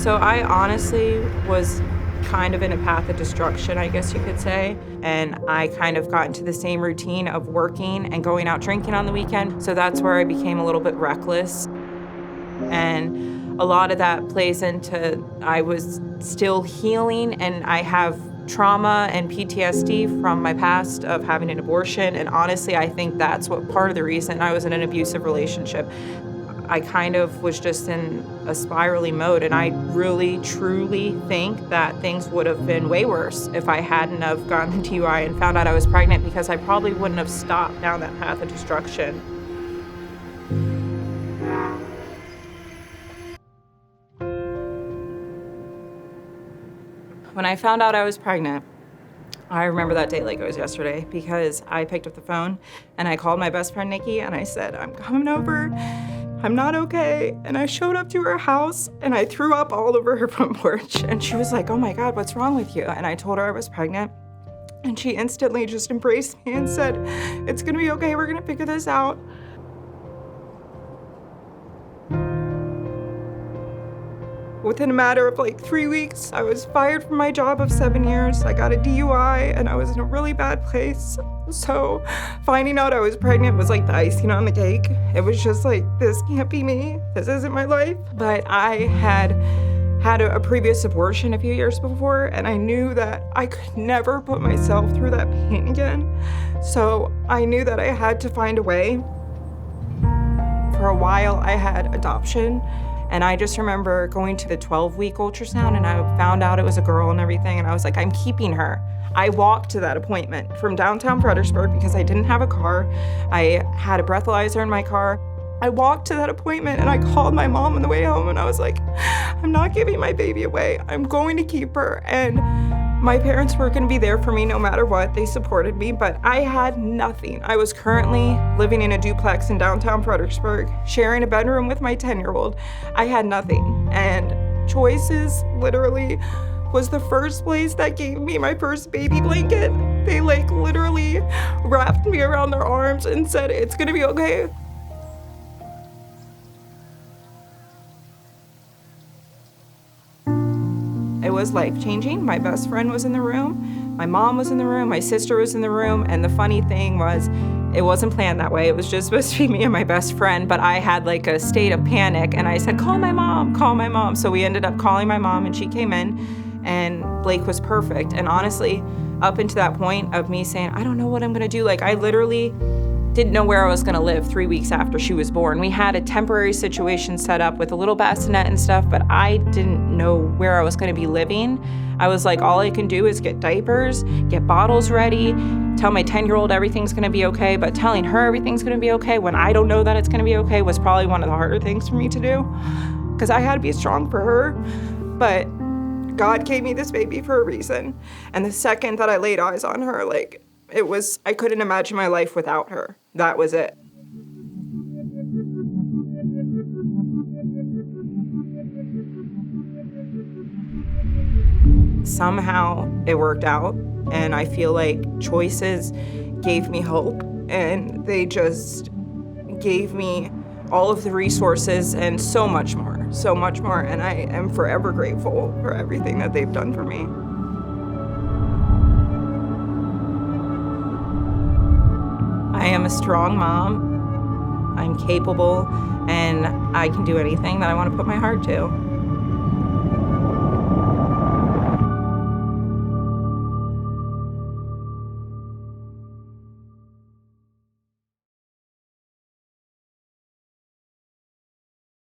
So I honestly was kind of in a path of destruction, I guess you could say. And I kind of got into the same routine of working and going out drinking on the weekend. So that's where I became a little bit reckless. And a lot of that plays into I was still healing, and I have trauma and PTSD from my past of having an abortion. And honestly, I think that's what part of the reason I was in an abusive relationship. I kind of was just in a spiraling mode, and I really, truly think that things would have been way worse if I hadn't have gotten the DUI and found out I was pregnant, because I probably wouldn't have stopped down that path of destruction. When I found out I was pregnant, I remember that day like it was yesterday, because I picked up the phone and I called my best friend, Nikki, and I said, I'm coming over. I'm not okay. And I showed up to her house and I threw up all over her front porch. And she was like, oh my God, what's wrong with you? And I told her I was pregnant. And she instantly just embraced me and said, it's gonna be okay, we're gonna figure this out. Within a matter of like 3 weeks, I was fired from my job of 7 years. I got a DUI and I was in a really bad place. So finding out I was pregnant was like the icing on the cake. It was just like, this can't be me. This isn't my life. But I had a previous abortion a few years before, and I knew that I could never put myself through that pain again. So I knew that I had to find a way. For a while, I had adoption. And I just remember going to the 12-week ultrasound, and I found out it was a girl and everything, and I was like, I'm keeping her. I walked to that appointment from downtown Fredericksburg because I didn't have a car. I had a breathalyzer in my car. I walked to that appointment and I called my mom on the way home, and I was like, I'm not giving my baby away. I'm going to keep her. And my parents were gonna be there for me no matter what. They supported me, but I had nothing. I was currently living in a duplex in downtown Fredericksburg, sharing a bedroom with my 10-year-old. I had nothing. And Choices literally was the first place that gave me my first baby blanket. They like literally wrapped me around their arms and said, it's gonna be okay. It was life-changing. My best friend was in the room, my mom was in the room, my sister was in the room, and the funny thing was, it wasn't planned that way. It was just supposed to be me and my best friend, but I had like a state of panic, and I said, call my mom, call my mom. So we ended up calling my mom, and she came in, and Blake was perfect. And honestly, up until that point of me saying, I don't know what I'm gonna do, like I literally didn't know where I was gonna live 3 weeks after she was born. We had a temporary situation set up with a little bassinet and stuff, but I didn't know where I was gonna be living. I was like, all I can do is get diapers, get bottles ready, tell my 10-year-old everything's gonna be okay, but telling her everything's gonna be okay when I don't know that it's gonna be okay was probably one of the harder things for me to do, because I had to be strong for her. But God gave me this baby for a reason. And the second that I laid eyes on her, like, I couldn't imagine my life without her. That was it. Somehow it worked out, and I feel like Choices gave me hope, and they just gave me all of the resources and so much more, and I am forever grateful for everything that they've done for me. I am a strong mom, I'm capable, and I can do anything that I want to put my heart to.